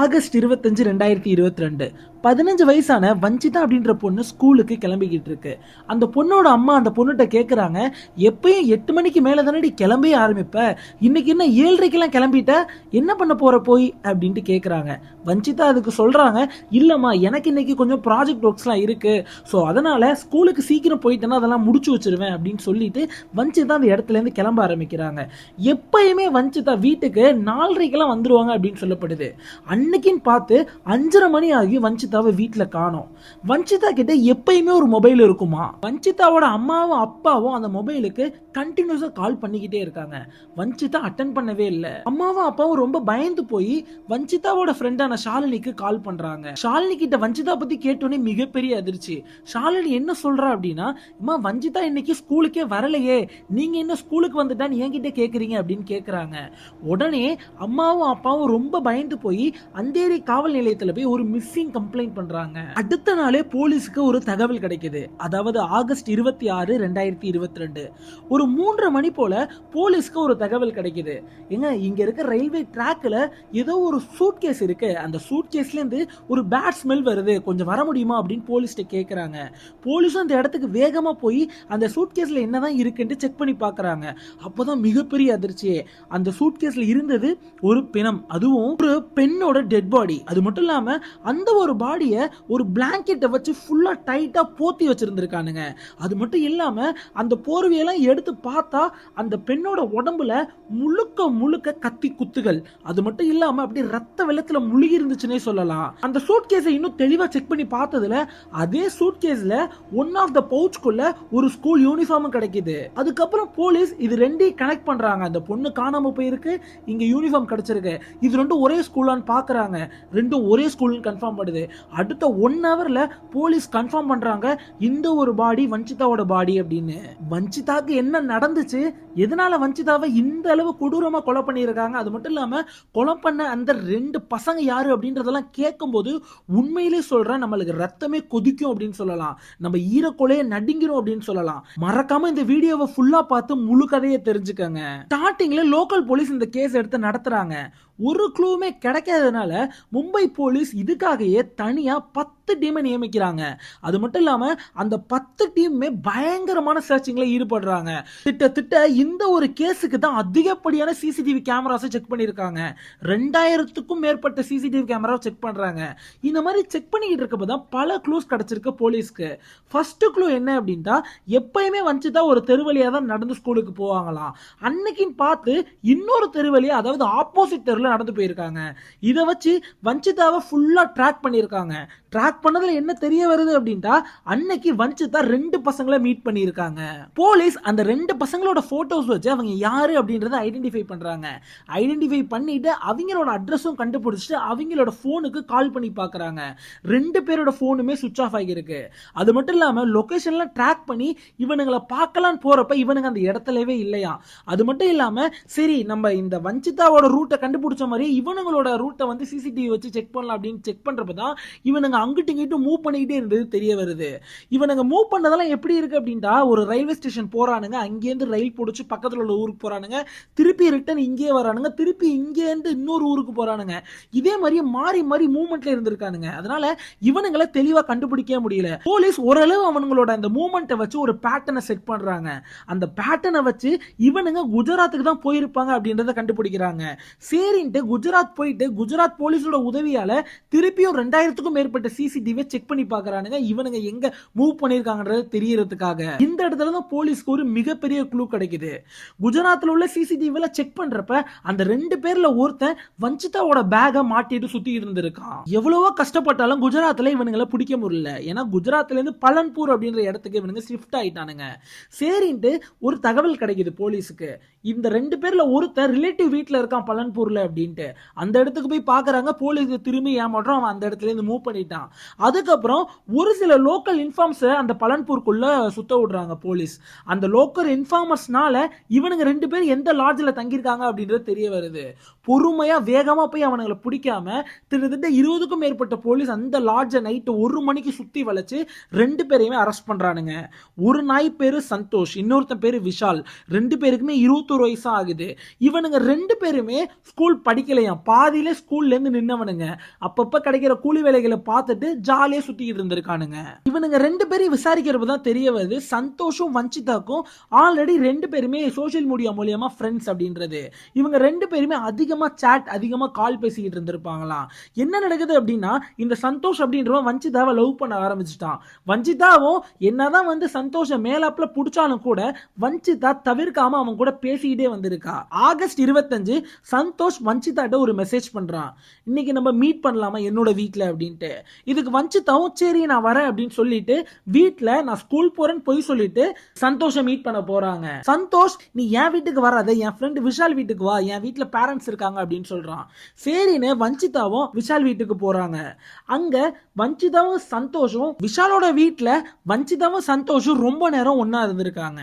August 25, 2022 15 வயசான வஞ்சிதா அப்படின்ற பொண்ணு ஸ்கூலுக்கு கிளம்பிக்கிட்டு இருக்கு. அந்த பொண்ணோட அம்மா அந்த பொண்ணுகிட்ட கேட்குறாங்க, எப்பயும் 8 மணிக்கு மேலே தானடி கிளம்பியே ஆரம்பிப்ப, இன்னைக்கு என்ன 7:30க்கெல்லாம் கிளம்பிட்ட, என்ன பண்ண போற போய் அப்படின்ட்டு கேட்குறாங்க. வஞ்சிதா அதுக்கு சொல்றாங்க, இல்லம்மா எனக்கு இன்னைக்கு கொஞ்சம் ப்ராஜெக்ட் ஒர்க்ஸ்லாம் இருக்கு, ஸோ அதனால ஸ்கூலுக்கு சீக்கிரம் போயிட்டேன்னா அதெல்லாம் முடிச்சு வச்சிருவேன் அப்படின்னு சொல்லிட்டு வஞ்சிதா அந்த இடத்துல இருந்து கிளம்ப ஆரம்பிக்கிறாங்க. எப்பயுமே வஞ்சிதா வீட்டுக்கு 4:30க்கெல்லாம் வந்துருவாங்க அப்படின்னு சொல்லப்படுது. அன்னைக்குன்னு பார்த்து 5:30 மணி ஆகி வஞ்சிதாவை வீட்டில் காணோம். வஞ்சிதா கிட்ட எப்பயுமே ஒரு மொபைல் இருக்குமா. வஞ்சிதாவோட அம்மாவும் அப்பாவும் அந்த மொபைலுக்கு கண்டினியூஸா கால் பண்ணிக்கிட்டே இருக்காங்க. வஞ்சிதா அட்டன் பண்ணவே இல்லை. அம்மாவும் அப்பாவும் ரொம்ப பயந்து போய் வஞ்சிதாவோட ஃப்ரெண்டான ஷாலினிக்கு கால் பண்றாங்க. ஷாலினி கிட்ட வஞ்சிதா பத்தி கேட்டோன்னே மிகப்பெரிய அதிர்ச்சி. ஷாலினி என்ன சொல்றா அப்படின்னா, அம்மா வஞ்சிதா இன்னைக்கு ஸ்கூலுக்கே வரலையே, நீங்க என்ன ஸ்கூலுக்கு வந்துட்டான்னு என்கிட்ட கேக்குறீங்க அப்படின்னு கேக்குறாங்க. உடனே அம்மாவும் அப்பாவும் ரொம்ப பயந்து போய் அந்தேரி காவல் நிலையத்தில் போய் ஒரு மிஸ்ஸிங் கம்ப்ளைண்ட் பண்றாங்க. அடுத்த நாளே போலீஸ்க்கு ஒரு தகவல் கிடைக்குது. அதாவது ஆகஸ்ட் 26, 2022 ஒரு 3:30 மணி போல போலீஸ்க்கு ஒரு தகவல் கிடைக்குது. எங்க இங்க இருக்க ரயில்வே ட்ராக்ல ஏதோ ஒரு சூட் கேஸ் இருக்கு, அந்த சூட் கேஸ்ல இருந்து ஒரு பேட் ஸ்மெல் வருது, கொஞ்சம் வர முடியுமா அப்படின்னு போலீஸ்ட்ட கேக்குறாங்க. போலீஸும் அந்த இடத்துக்கு வேகமா போய் அந்த சூட் கேஸ்ல என்னதான் இருக்குன்னு செக் பண்ணி பாக்குறாங்க. அப்பதான் மிகப்பெரிய அதிர்ச்சியே, அந்த சூட் கேஸ்ல இருந்தது ஒரு பிணம், அதுவும் ஒரு பெண்ணோட டெட் பாடி. அது மட்டும் இல்லாம அந்த ஒரு பாடியை ஒரு பிளாங்கெட்டை வச்சு ஃபுல்லா டைட்டா போத்தி வச்சிருந்திருக்கானுங்க. அது மட்டும் இல்லாம அந்த போர்வையெல்லாம் எடுத்து பார்த்தா அந்த பெண்ணோட உடம்புல முழுக்க முழுக்க கத்தி குத்துகள். அது மட்டும் இல்லாம அப்படியே ரத்த வெள்ளத்துல முழுகி இருந்துச்சுன்னே சொல்லலாம். அந்த சூட் கேஸை இன்னும் தெளிவா செக் பண்ணி பார்த்ததுல அதே சூட் கேஸ்ல ஒன் ஆஃப் த பவுச்க்குள்ள ஒரு ஸ்கூல் யூனிஃபார்மும் கிடைக்குது. அதுக்கப்புறம் போலீஸ் இது ரெண்டையும் கனெக்ட் பண்றாங்க. அந்த பொண்ணு காணாம போயிருக்கு, இங்க யூனிஃபார்ம் கிடைச்சிருக்கு, இது ரெண்டும் ஒரே ஸ்கூலான்னு பாக்குறாங்க. ரெண்டும் ஒரே ஸ்கூல்னு கன்ஃபார்ம் பண்ணுது. அடுத்த 1 ஹவர்ல போலீஸ் கன்ஃபார்ம் பண்றாங்க இந்த ஒரு பாடி வஞ்சிதாவோட பாடி அப்படின்னு. வஞ்சிதாக்கு என்ன நடந்துச்சு, எதனால வஞ்சிதாவை இந்த அளவு கொடூரமா கொலை பண்ணியிருக்காங்க, அது மட்டும் இல்லாம கொலை பண்ண அந்த 2 பசங்க யாரு அப்படின்றதெல்லாம் கேட்கும்போது உண்மையிலே சொல்றேன், நம்மளுக்கு ரத்தமே கொதிக்கும் அப்படின்னு சொல்லலாம், நம்ம ஈரக்கொலையை நடுங்கிரும் அப்படின்னு சொல்லலாம். மறக்காம இந்த வீடியோவை ஃபுல்லா பார்த்து முழு கதையை தெரிஞ்சுக்கங்க. ஸ்டார்டிங்ல லோக்கல் போலீஸ் இந்த கேஸ் எடுத்து நடத்துறாங்க. ஒரு க்ளூமே கிடைக்காததுனால மும்பை போலீஸ் இதுக்காகவே தனியா 10 டீமை நியமிக்கிறாங்க. அது மட்டும் இல்லாம அந்த 10 டீமுமே பயங்கரமான சர்ச்சிங்ல ஈடுபடுறாங்க. திட்டத்திட்ட இந்த ஒரு கேஸுக்கு தான் அதிகப்படியான சிசிடிவி கேமராஸை செக் பண்ணிருக்காங்க. 2000க்கும் மேற்பட்ட சிசிடிவி கேமரா செக் பண்றாங்க. இந்த மாதிரி செக் பண்ணிக்கிட்டு இருக்கப்பதான் பல க்ளூஸ் கிடைச்சிருக்கு போலீஸ்க்கு. ஃபர்ஸ்ட் க்ளூ என்ன அப்படின்னா, எப்பயுமே வஞ்சிதா ஒரு தெருவழியா தான் நடந்து ஸ்கூலுக்கு போவாங்களாம். அன்னைக்குன்னு பார்த்து இன்னொரு தெருவழியா, அதாவது ஆப்போசிட் தெருவில் நடந்து போயிருக்காங்க. இதை வச்சு வஞ்சிதாவை ஃபுல்லா ட்ராக் பண்ணிருக்காங்க. ட்ராக் பண்ணதுல என்ன தெரிய வருது அப்படின்னா, அன்னைக்கு வஞ்சிதா 2 பசங்களை மீட் பண்ணியிருக்காங்க. போலீஸ் அந்த 2 பசங்களோட போட்டோஸ் வச்சு அவங்க யாரு அப்படின்றத ஐடென்டிஃபை பண்றாங்க. ஐடென்டிஃபை பண்ணிட்டு அவங்களோட அட்ரஸும் கண்டுபிடிச்சிட்டு அவங்களோட போனுக்கு கால் பண்ணி பார்க்கறாங்க. 2 பேரோட போனுமே சுவிட்ச் ஆஃப் ஆகியிருக்கு. அது மட்டும் இல்லாம லொகேஷன்லாம் ட்ராக் பண்ணி இவனுங்களை பார்க்கலான்னு போறப்ப இவனுங்க அந்த இடத்துலவே இல்லையா. அது மட்டும் இல்லாம சரி நம்ம இந்த வஞ்சிதாவோட ரூட்டை கண்டுபிடிச்ச மாதிரி இவனுங்களோட ரூட்டை வந்து சிசிடிவி வச்சு செக் பண்ணலாம் அப்படின்னு செக் பண்றப்பதான் இவனுங்க அங்கிட்டு இங்கிட்டு மூவ் பண்ணிக்கிட்டே இருந்தது தெரிய வருது. இவனுங்க மூவ் பண்ணதெல்லாம் எப்படி இருக்கு அப்படின்னா, ஒரு ரயில்வே ஸ்டேஷன் போறானுங்க, அங்கேருந்து ரயில் பிடிச்சி பக்கத்துல உள்ள ஊருக்கு போறானுங்க, திருப்பி ரிட்டர்ன் இங்கே வரானுங்க, திருப்பி இங்கேருந்து இன்னொரு ஊருக்கு போறானுங்க. இதே மாதிரியே மாறி மாறி மூவ்மெண்ட்ல இருந்திருக்கானுங்க. அதனால இவனுங்களை தெளிவா கண்டுபிடிக்க முடியல. போலீஸ் ஓரளவு அவனுங்களோட அந்த மூவ்மெண்ட்டை வச்சு ஒரு பேட்டர்னை செட் பண்றாங்க. அந்த பேட்டர்னை வச்சு இவனுங்க குஜராத்துக்கு தான் போயிருப்பாங்க அப்படின்றத கண்டுபிடிக்கிறாங்க. சரின்ட்டு குஜராத் போயிட்டு குஜராத் போலீஸோட உதவியால திருப்பியும் 2000க்கும் மேற்பட்ட சிசிடிவி செக் பண்ணி பார்க்கறானுங்க, இவனுங்க எங்க மூவ் பண்ணிருக்காங்கன்றது தெரியறதுக்காக. இந்த இடத்துல தான் போலீஸ்க்கு ஒரு மிகப்பெரிய க்ளூ கிடைக்குது. குஜராத்ல உள்ள சிசிடிவில செக் பண்றப்ப அந்த 2 பேர்ல ஒருத்தன் வஞ்சிதாவோட பேக மாட்டிட்டு சுத்தி இருந்திருக்கான். எவ்வளவோ கஷ்டப்பட்டாலும் குஜராத்ல இவனுங்களை பிடிக்க முடியல. ஏன்னா குஜராத்ல இருந்து பலன்பூர் அப்படின்ற இடத்துக்கு இவனுங்க ஷிஃப்ட் ஆயிட்டானுங்க. சரின்ட்டு ஒரு தகவல் கிடைக்குது போலீஸுக்கு, இந்த 2 பேர்ல ஒருத்தன் ரிலேட்டிவ் வீட்ல இருக்கான் பலன்பூர்ல அப்படின்ட்டு. அந்த இடத்துக்கு போய் பாக்குறாங்க. போலீஸ் திரும்பி ஏமாற்றம், அவன் அந்த இடத்துல இருந்து மூவ் பண்ணிட்டான். ஆரம்பிக்கிறான். அதுக்கப்புறம் ஒரு சில லோக்கல் இன்ஃபார்ம்ஸை அந்த பலன்பூருக்குள்ள சுத்த விடுறாங்க போலீஸ். அந்த லோக்கல் இன்ஃபார்மர்ஸ்னால இவனுங்க 2 பேரும் எந்த லாட்ஜில் தங்கியிருக்காங்க அப்படின்றது தெரிய வருது. பொறுமையா வேகமா போய் அவனுங்களை பிடிக்காம கிட்டத்தட்ட 20க்கும் மேற்பட்ட போலீஸ் அந்த லாட்ஜை நைட்டு 1 மணிக்கு சுத்தி வளைச்சு 2 பேரையுமே அரெஸ்ட் பண்றானுங்க. ஒரு நாய் பேரு சந்தோஷ், இன்னொருத்தன் பேரு விஷால். 2 பேருக்குமே 21 வயசு ஆகுது. இவனுங்க 2 பேருமே ஸ்கூல் படிக்கலையாம், பாதியிலே ஸ்கூல்ல இருந்து நின்னவனுங்க. அப்பப்ப கிடைக்கிற கூலி வேலைகளை பார்த்துட்டு ஜாலியா சுத்திக்கிட்டு இருந்திருக்கானுங்க. இவனுங்க 2 பேரையும் விசாரிக்கிறப்ப தான் தெரிய வருது சந்தோஷும் வஞ்சிதாக்கும் ஆல்ரெடி 2 பேருமே சோசியல் மீடியா மூலியமா ஃப்ரெண்ட்ஸ் அப்படின்றது. இவங்க 2 பேருமே அதிகமா சாட், அதிகமா கால் பேசிக்கிட்டு இருந்திருப்பாங்களாம். என்ன நடக்குது அப்படின்னா, இந்த சந்தோஷ் அப்படின்றவன் வஞ்சிதாவை லவ் பண்ண ஆரம்பிச்சுட்டான். வஞ்சிதாவும் என்னதான் சந்தோஷ மேலாப்ல புடிச்சாலும் கூட வஞ்சிதா தவிர்க்காம அவன் கூட பேசிக்கிட்டே வந்திருக்கா. ஆகஸ்ட் 25 சந்தோஷ் வஞ்சிதாட்ட ஒரு மெசேஜ் பண்றான், இன்னைக்கு நம்ம மீட் பண்ணலாமா என்னோட வீட்ல அப்படின்ட்டு. இதுக்கு வஞ்சிதாவும் சரி நான் வரேன் அப்படின்னு சொல்லிட்டு வீட்ல நான் ஸ்கூல் போறேன்னு போய் சொல்லிட்டு சந்தோஷ மீட் பண்ண போறாங்க. சந்தோஷ் நீ என் வீட்டுக்கு வராத, என் ஃப்ரெண்ட் விஷால் வீட்டுக்கு வா, என் வீட்ல பேரண்ட்ஸ் இருக்காங்க அப்படின்னு சொல்றான். சரின்னு வஞ்சிதாவும் விஷால் வீட்டுக்கு போறாங்க. அங்க வஞ்சிதாவும் சந்தோஷும் விஷாலோட வீட்ல வஞ்சிதாவும் சந்தோஷும் ரொம்ப நேரம் ஒன்னா இருந்திருக்காங்க.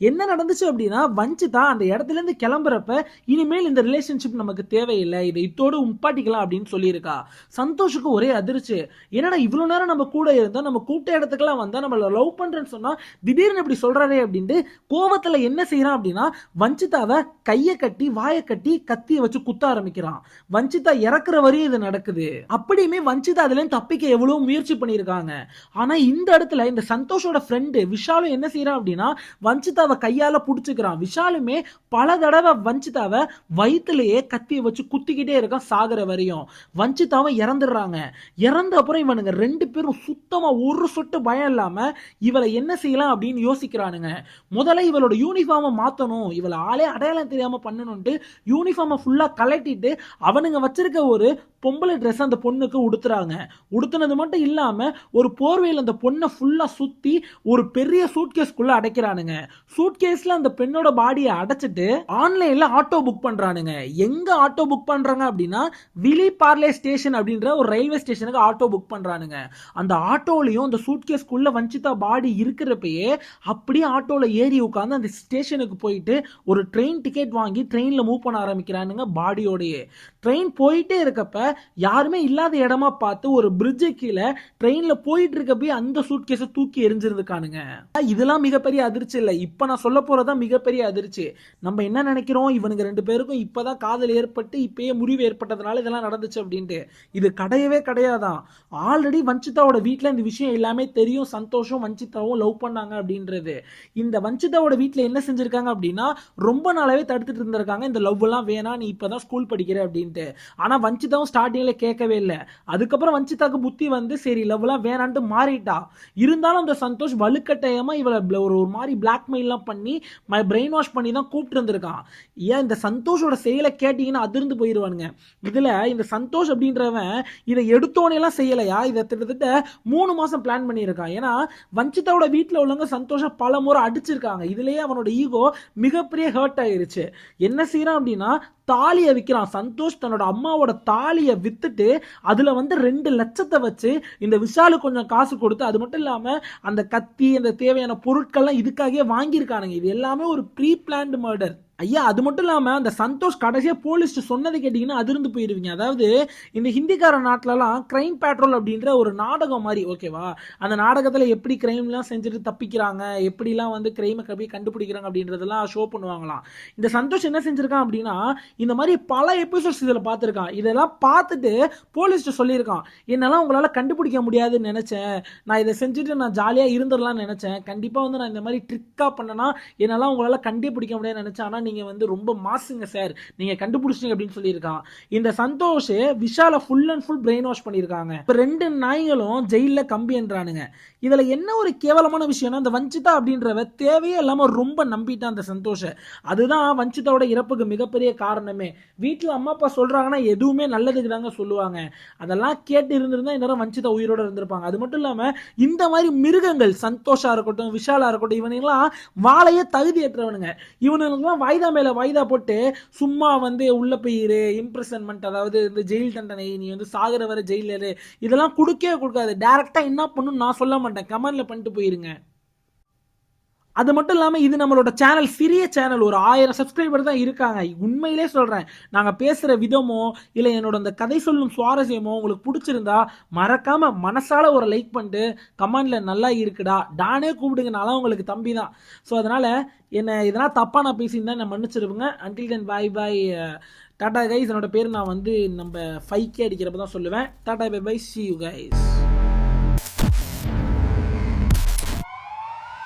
என்ன நடந்துச்சு அப்படின்னா, வஞ்சிதா அந்த இடத்துல இருந்து கிளம்புறப்ப இனிமேல் இந்த ரிலேஷன்ஷிப் நமக்கு தேவையில்லை, இதை இத்தோடு உப்பாட்டிக்கலாம் அப்படின்னு சொல்லியிருக்கா. சந்தோஷுக்கு ஒரே அதிர்ச்சி, என்னடா இவ்வளவு நேரம் நம்ம கூட இருந்தா, நம்ம கூப்பிட்ட இடத்துக்கெல்லாம் வந்தா, நம்மள லவ் பண்றேன்னு சொன்னா திடீர்னு இப்படி சொல்றாரே அப்படின்ட்டு கோவத்துல என்ன செய்யறான் அப்படின்னா, வஞ்சிதாவை கையை கட்டி வாயை கட்டி கத்திய வச்சு குத்த ஆரம்பிக்கிறான். வஞ்சிதா இறக்குற வரையும் இது நடக்குது. அப்படியுமே வஞ்சிதா அதுல தப்பிக்க எவ்வளவு முயற்சி பண்ணிருக்காங்க. ஆனா இந்த இடத்துல இந்த சந்தோஷோட ஃப்ரெண்டு விஷாலும் என்ன செய்யறான் அப்படின்னா, வஞ்சிதாவை கையால புடிச்சுக்கிறான். விஷாலுமே பல தடவை வஞ்சிதாவை வயிற்றுலயே கத்திய வச்சு குத்திக்கிட்டே இருக்கான் சாகுற வரையும். வஞ்சிதாவை இறந்துடுறாங்க. இறந்த அப்புறம் இவனுங்க 2 பேரும் சுத்தமா ஒரு சொட்டு பயம் இல்லாம இவளை என்ன செய்யலாம் அப்படின்னு யோசிக்கிறானுங்க. முதல்ல இவளோட யூனிஃபார்மை மாத்தணும், இவளை ஆளே அடையாளம் தெரியாம பண்ணணும்ட்டு யூனிஃபார்மை ஃபுல்லா கலட்டிட்டு அவனுங்க வச்சிருக்க ஒரு பொம்பளை ட்ரெஸ் அந்த பொண்ணுக்கு உடுத்துறாங்க. உடுத்துனது மட்டும் இல்லாம ஒரு போர்வையில் அந்த பொண்ணை ஃபுல்லா சுத்தி ஒரு பெரிய சூட்கேஸ்க்குள்ள அடைக்கிறானுங்க. சூட்கேஸ்ல அந்த பெண்ணோட பாடியை அடைச்சிட்டு ஆன்லைன்ல ஆட்டோ புக் பண்றானுங்க. எங்க ஆட்டோ புக் பண்றாங்க அப்படின்னா, விலி பார்லே ஸ்டேஷன் அப்படின்ற ஒரு ரயில்வே ஸ்டேஷனுக்கு ஆட்டோ புக் பண்றானுங்க. அந்த ஆட்டோலயும் அந்த சூட்கேஸ்க்குள்ள வஞ்சிதா பாடி இருக்கிறப்பயே அப்படியே ஆட்டோல ஏறி உட்காந்து அந்த ஸ்டேஷனுக்கு போயிட்டு ஒரு ட்ரெயின் டிக்கெட் வாங்கி ட்ரெயின்ல மூவ் பண்ண ஆரம்பிக்கிறானுங்க பாடியோடயே. ட்ரெயின் போயிட்டே இருக்கப்ப யாருமே இல்லாத இடமா பார்த்து ஒரு பிரிட்ஜு கீழே ட்ரெயின்ல போயிட்டு இருக்கப்ப அந்த சூட்கேஸை தூக்கி எரிஞ்சிருக்கானுங்க. இதெல்லாம் மிகப்பெரிய அதிர்ச்சி இல்லை, இப்ப நான் சொல்ல போறதா மிகப்பெரிய அதிர்ச்சி. நம்ம என்ன நினைக்கிறோம், இவனுங்க 2 பேருக்கும் இப்பதான் காதல் ஏற்பட்டு இப்பயே முறிவு ஏற்பட்டதுனால இதெல்லாம் நடந்துச்சு அப்படின்ட்டு. இது கிடையவே கிடையாதான். ஆல்ரெடி வஞ்சிதாவோட வீட்டுல இந்த விஷயம் எல்லாமே தெரியும், சந்தோஷம் வஞ்சிதாவும் லவ் பண்ணாங்க அப்படின்றது. இந்த வஞ்சிதாவோட வீட்டுல என்ன செஞ்சிருக்காங்க அப்படின்னா, ரொம்ப நாளாவே தடுத்துட்டு இருந்திருக்காங்க, இந்த லவ் எல்லாம் வேணாம், நீ இப்பதான் ஸ்கூல் படிக்கிற அப்படின்ட்டு. ஆனா வஞ்சிதாவும் ஸ்டார்டிங்ல கேட்கவே இல்லை. அதுக்கப்புறம் வஞ்சிதாக்கு புத்தி வந்து சரி லவ் எல்லாம் வேணான்ட்டு மாறிட்டா. இருந்தாலும் அந்த சந்தோஷ் வலுக்கட்டாயமா இவளை ஒரு மாதிரி பிளாக்மெயில் எல்லாம் பண்ணி பிரெயின் வாஷ் பண்ணி தான் கூப்பிட்டு இருந்திருக்கான். ஏன் இந்த சந்தோஷோட செயலை கேட்டீங்கன்னா அதிர்ந்து போயிருவானுங்க. இதுல இந்த சந்தோஷ் அப்படின்றவன் இதை எடுத்தோன்னே எல்லாம் செய்யலையா, இதை கிட்டத்தட்ட 3 மாசம் பிளான் பண்ணியிருக்கான். ஏன்னா வஞ்சிதாவோட வீட்டுல உள்ளவங்க சந்தோஷம் பல முறை அடிச்சிருக்காங்க. இதுலயே அவனோட ஈகோ மிகப்பெரிய ஹர்ட் ஆயிருச்சு. என்ன செய்யறான் அப்படின்னா, தாலியை விற்கிறான். சந்தோஷ் தன்னோட அம்மாவோட தாலியை வித்துட்டு அதுல 2 லட்சத்தை வச்சு இந்த விஷாலுக்கு கொஞ்சம் காசு கொடுத்து, அது மட்டும் இல்லாம அந்த கத்தி அந்த தேவையான பொருட்கள்லாம் இதுக்காகவே வாங்கியிருக்கானுங்க. இது எல்லாமே ஒரு ப்ரீ பிளான்டு மர்டர். ஐயா அது மட்டும் இல்லாம அந்த சந்தோஷ் கடைசியா போலீஸ் சொன்னதை கேட்டீங்கன்னா அதிர்ந்து போயிருவீங்க. அதாவது இந்த ஹிந்திக்கார நாட்டிலலாம் கிரைம் பேட்ரோல் அப்படின்ற ஒரு நாடகம் மாதிரி, ஓகேவா, அந்த நாடகத்துல எப்படி கிரைம் எல்லாம் செஞ்சுட்டு தப்பிக்கிறாங்க, எப்படிலாம் கிரைமை கண்டுபிடிக்கிறாங்க அப்படின்றதெல்லாம் ஷோ பண்ணுவாங்களாம். இந்த சந்தோஷ் என்ன செஞ்சிருக்கான் அப்படின்னா, இந்த மாதிரி பல எபிசோட்ஸ் இதுல பார்த்திருக்கான். இதெல்லாம் பார்த்துட்டு போலீஸ் சொல்லியிருக்கான், என்னெல்லாம் உங்களால கண்டுபிடிக்க முடியாதுன்னு நினைச்சேன், நான் இதை செஞ்சுட்டு நான் ஜாலியா இருந்துடலாம்னு நினைச்சேன், கண்டிப்பா நான் இந்த மாதிரி ட்ரிக்கா பண்ணனா என்னெல்லாம் உங்களால கண்டுபிடிக்க முடியாதுன்னு நினைச்சேன், ஆனா நீங்க ரொம்ப மாசுங்க சார், நீங்க கண்டுபிடிச்சிங்க அப்படின்னு சொல்லியிருக்கான். இந்த சந்தோஷ் விஷால full and full brain wash பண்ணியிருக்காங்க. இப்ப 2 நாய்களும் ஜெயில கம்பி என்றானுங்க. இதுல என்ன ஒரு கேவலமான விஷயம்னா, அந்த வஞ்சிதா அப்படின்றவ தேவையே இல்லாம ரொம்ப நம்பிட்டான் அந்த சந்தோஷ. அதுதான் வஞ்சிதாவோட இறப்புக்கு மிகப்பெரிய காரணமே. வீட்டுல அம்மா அப்பா சொல்றாங்கன்னா எதுவுமே நல்லதுக்கு தாங்க சொல்லுவாங்க. அதெல்லாம் கேட்டு இருந்திருந்தா இந்த வஞ்சிதா உயிரோட இருந்திருப்பாங்க. அது மட்டும் இல்லாம இந்த மாதிரி மிருகங்கள் சந்தோஷா இருக்கட்டும் விஷாலா இருக்கட்டும், இவனுங்கெல்லாம் வாழையே தகுதியற்றவனுங்க. இவனுங்கெல்லாம் வாய்தா மேல வாய்தா போட்டு சும்மா வந்து உள்ள போயிரு இம்ப்ரெசன்மெண்ட், அதாவது இந்த ஜெயில் தண்டனை, நீ வந்து சாகுற வரை ஜெயிலரு, இதெல்லாம் கொடுக்கவே கொடுக்காது. டைரக்டா என்ன பண்ணணும் நான் சொல்ல மாட்டேன், கமெண்ட்ல பண்ணிட்டு போயிருங்க. அது மட்டும் இல்லாம இது நம்மளோட சேனல், சிறிய சேனல், ஒரு 1000 சப்ஸ்கிரைபர் தான் இருக்காங்க. உண்மையிலே சொல்றேன், நாங்க பேசுற விதமோ இல்ல என்னோட அந்த கதை சொல்லும் சுவாரஸ்யமோ உங்களுக்கு பிடிச்சிருந்தா மறக்காம மனசால ஒரு லைக் பண்ணிட்டு கமெண்ட்ல நல்லா இருக்குடா டானே கூப்பிடுங்க, நான்லாம் உங்களுக்கு தம்பி தான். ஸோ அதனால என்ன இதெல்லாம் தப்பா நான் பேசியிருந்தா நான் மன்னிச்சிருப்பேங்க. Until then bye bye, tata guys. என்னோட பேர் நான் வந்து நம்ம 5K அடிக்கிறப்ப தான் சொல்லுவேன். Tata bye bye, see you guys.